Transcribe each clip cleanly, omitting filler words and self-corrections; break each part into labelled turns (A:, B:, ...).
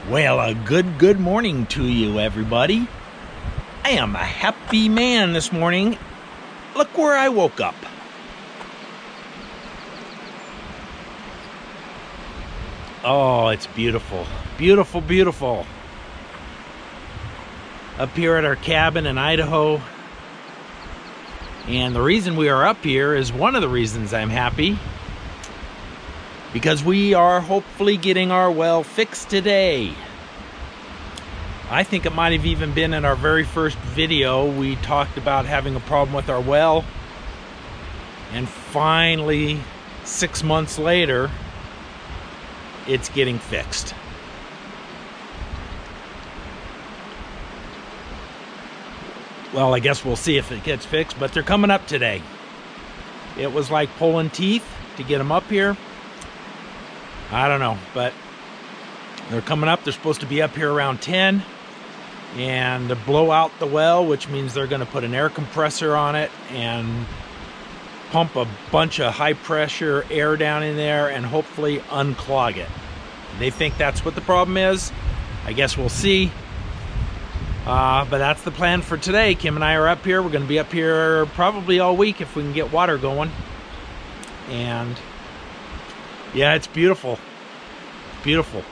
A: Well, a good morning to you, everybody. I am a happy man this morning. Look where I woke up. Oh, it's beautiful. Beautiful, beautiful. Up here at our cabin in Idaho. And the reason we are up here is one of the reasons I'm happy. Because we are hopefully getting our well fixed today. I think it might have even been in our very first video. We talked about having a problem with our well. And finally, 6 months later, it's getting fixed. Well, I guess we'll see if it gets fixed, but they're coming up today. It was like pulling teeth to get them up here. I don't know, but they're coming up. They're supposed to be up here around 10 and to blow out the well, which means they're going to put an air compressor on it and pump a bunch of high pressure air down in there and hopefully unclog it. They think that's what the problem is. I guess we'll see. But that's the plan for today. Kim and I are up here. We're going to be up here probably all week if we can get water going. And yeah, it's beautiful. Beautiful.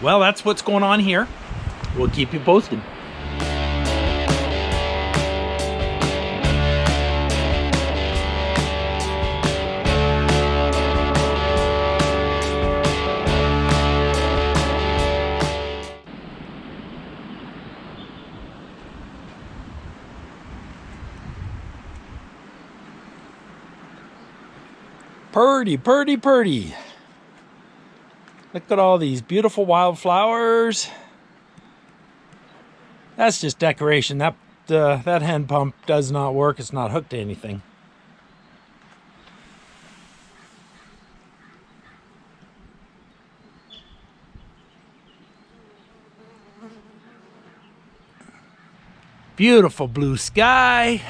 A: Well, that's what's going on here. We'll keep you posted. Purdy, purdy, purdy. Look at all these beautiful wildflowers. That's just decoration. That hand pump does not work. It's not hooked to anything. Beautiful blue sky.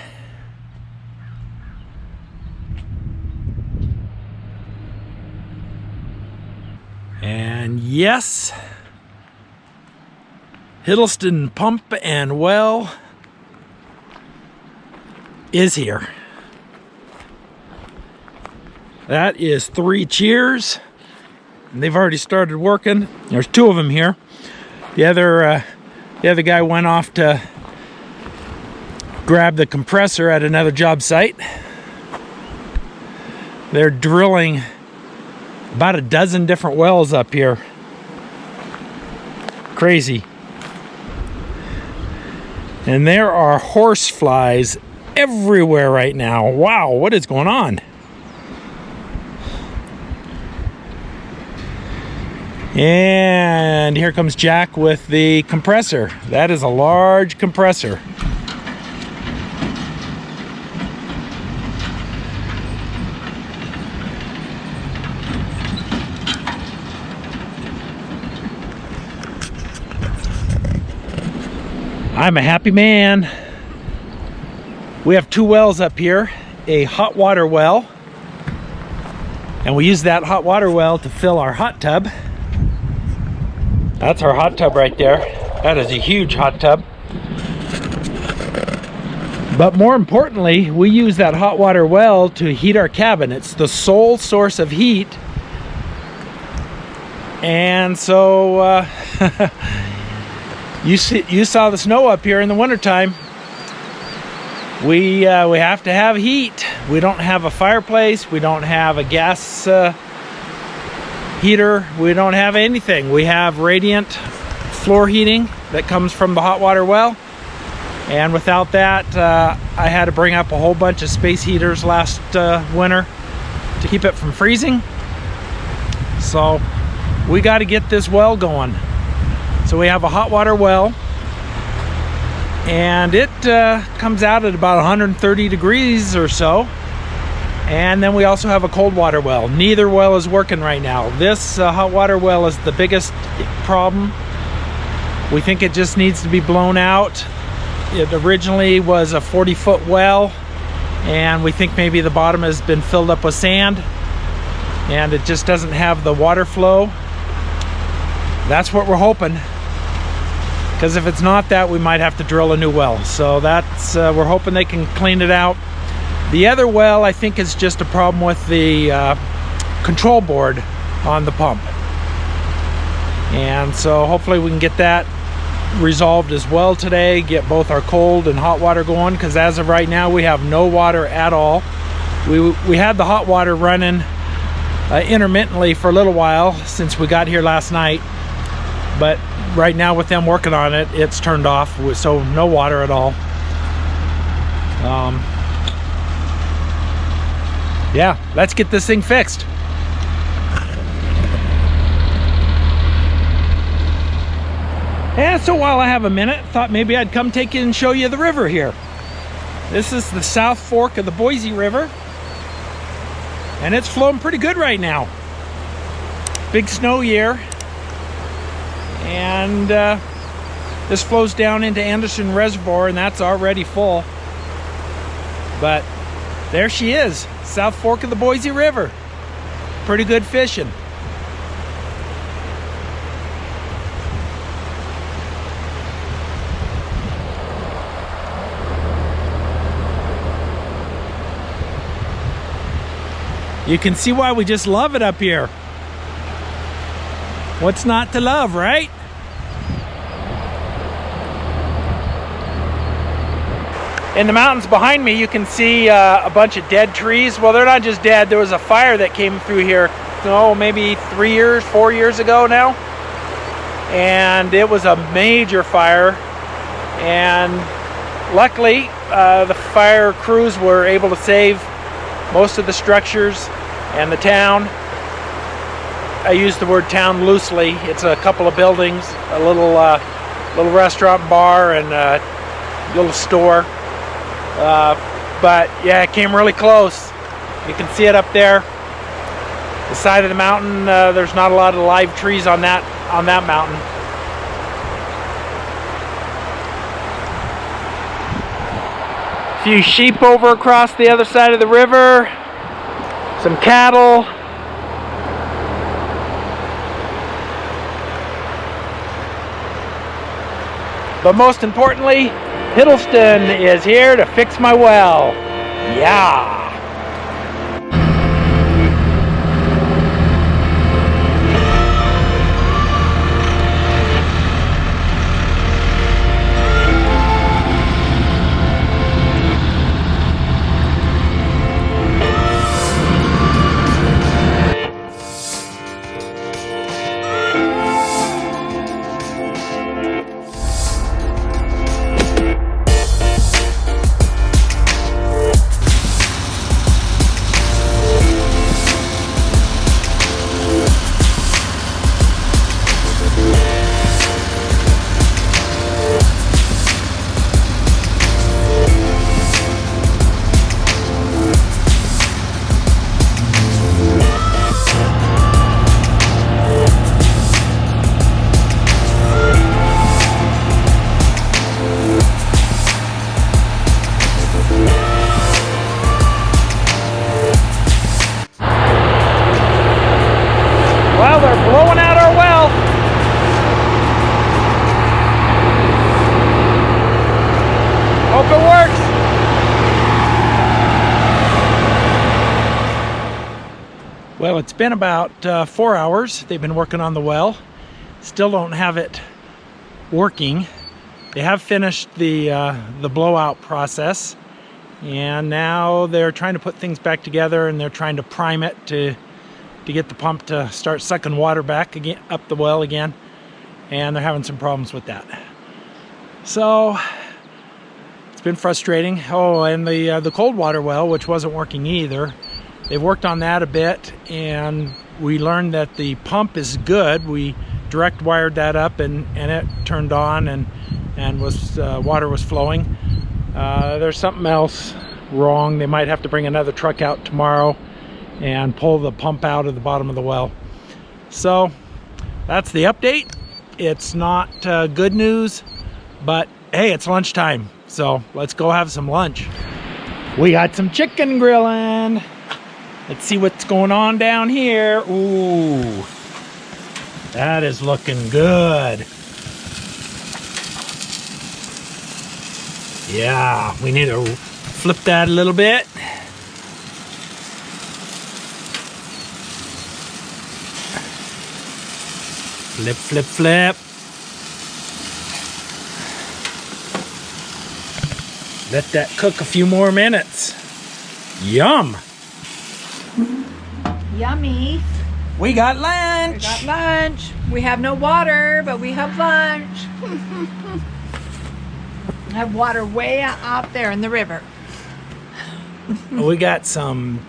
A: And yes, Hiddleston Pump and Well is here. That is 3 cheers. And they've already started working. There's 2 of them here. The other guy went off to grab the compressor at another job site. They're drilling about a dozen different wells up here. Crazy. And there are horse flies everywhere right now. Wow, what is going on? And here comes Jack with the compressor. That is a large compressor. I'm a happy man. We have 2 wells up here, a hot water well, and we use that hot water well to fill our hot tub. That's our hot tub right there. That is a huge hot tub. But more importantly, we use that hot water well to heat our cabin. It's the sole source of heat. And so you saw the snow up here in the wintertime. We have to have heat. We don't have a fireplace. We don't have a gas heater. We don't have anything. We have radiant floor heating that comes from the hot water well. And without that, I had to bring up a whole bunch of space heaters last winter to keep it from freezing. So we got to get this well going. So we have a hot water well, and it comes out at about 130 degrees or so. And then we also have a cold water well. Neither well is working right now. This hot water well is the biggest problem. We think it just needs to be blown out. It originally was a 40-foot well, and we think maybe the bottom has been filled up with sand. and it just doesn't have the water flow. That's what we're hoping, because if it's not that, we might have to drill a new well. So that's we're hoping they can clean it out. The other well, I think, is just a problem with the control board on the pump, and so hopefully we can get that resolved as well today, get both our cold and hot water going, because as of right now we have no water at all. We had the hot water running intermittently for a little while since we got here last night, but right now with them working on it, it's turned off, so no water at all. Yeah, let's get this thing fixed. And so while I have a minute, thought maybe I'd come take you and show you the river here. This is the South Fork of the Boise River, and it's flowing pretty good right now. Big snow year, and this flows down into Anderson Reservoir, and that's already full. But there she is, South Fork of the Boise River. Pretty good fishing. You can see why we just love it up here. What's not to love, right? In the mountains behind me, you can see a bunch of dead trees. Well, they're not just dead. There was a fire that came through here, maybe 4 years ago now. And it was a major fire. And luckily, the fire crews were able to save most of the structures and the town. I use the word town loosely. It's a couple of buildings, a little restaurant, bar, and a little store. But yeah, it came really close. You can see it up there. The side of the mountain, there's not a lot of live trees on that mountain. A few sheep over across the other side of the river, some cattle. But most importantly, Hiddleston is here to fix my well. Yeah. Well, they're blowing out our well. Hope it works. Well, it's been about 4 hours. They've been working on the well. Still don't have it working. They have finished the blowout process, and now they're trying to put things back together, and they're trying to prime it to get the pump to start sucking water back again up the well again, and they're having some problems with that. So it's been frustrating. Oh, and the cold water well, which wasn't working either, they've worked on that a bit, and we learned that the pump is good. We direct wired that up, and it turned on, and was water was flowing. There's something else wrong. They might have to bring another truck out tomorrow and pull the pump out of the bottom of the well. So that's the update. It's not good news, but hey, it's lunchtime, so let's go have some lunch. We got some chicken grilling. Let's see what's going on down here. Ooh, that is looking good. Yeah, we need to flip that a little bit. Flip, flip, flip. Let that cook a few more minutes. Yum.
B: Yummy.
A: We got lunch.
B: We got lunch. We have no water, but we have lunch. I have water way out there in the river.
A: We got some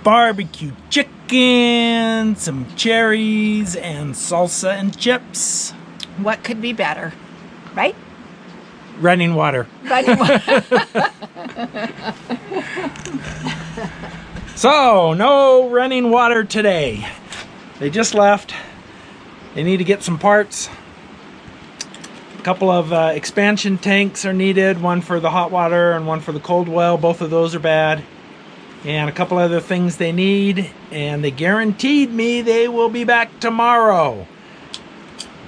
A: barbecue chicken, some cherries, and salsa and chips.
B: What could be better, right?
A: Running water.
B: Running water.
A: So, no running water today. They just left. They need to get some parts. A couple of expansion tanks are needed. One for the hot water and one for the cold well. Both of those are bad. And a couple other things they need. And they guaranteed me they will be back tomorrow.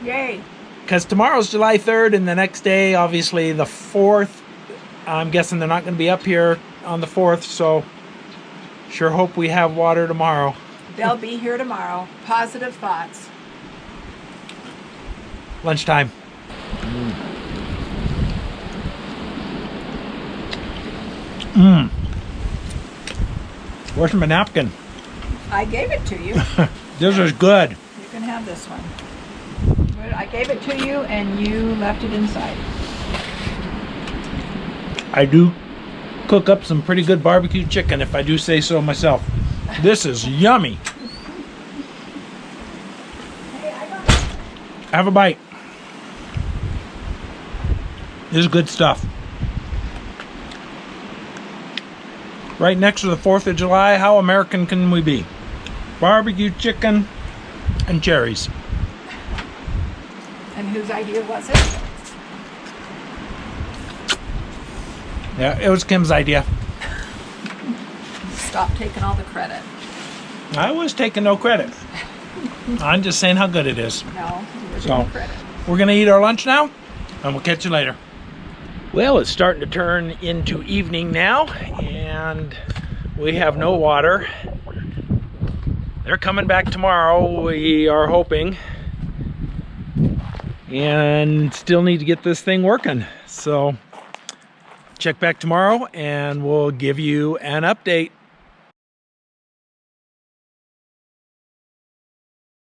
B: Yay.
A: Because tomorrow's July 3rd and the next day, obviously the 4th. I'm guessing they're not going to be up here on the 4th, so sure hope we have water tomorrow.
B: They'll be here tomorrow. Positive thoughts.
A: Lunchtime. Where's my napkin?
B: I gave it to you.
A: This is good.
B: You can have this one. I gave it to you and you left it inside.
A: I do cook up some pretty good barbecue chicken, if I do say so myself. This is yummy. Have a bite. This is good stuff. Right next to the 4th of July, how American can we be? Barbecue chicken and cherries.
B: And whose idea was it?
A: Yeah, it was Kim's idea.
B: Stop taking all the credit.
A: I was taking no credit. I'm just saying how good it is.
B: No, you were
A: So,
B: taking credit.
A: we're going to eat our lunch now, and we'll catch you later. Well, it's starting to turn into evening now, and we have no water. They're coming back tomorrow, we are hoping. And still need to get this thing working. So, check back tomorrow, and we'll give you an update.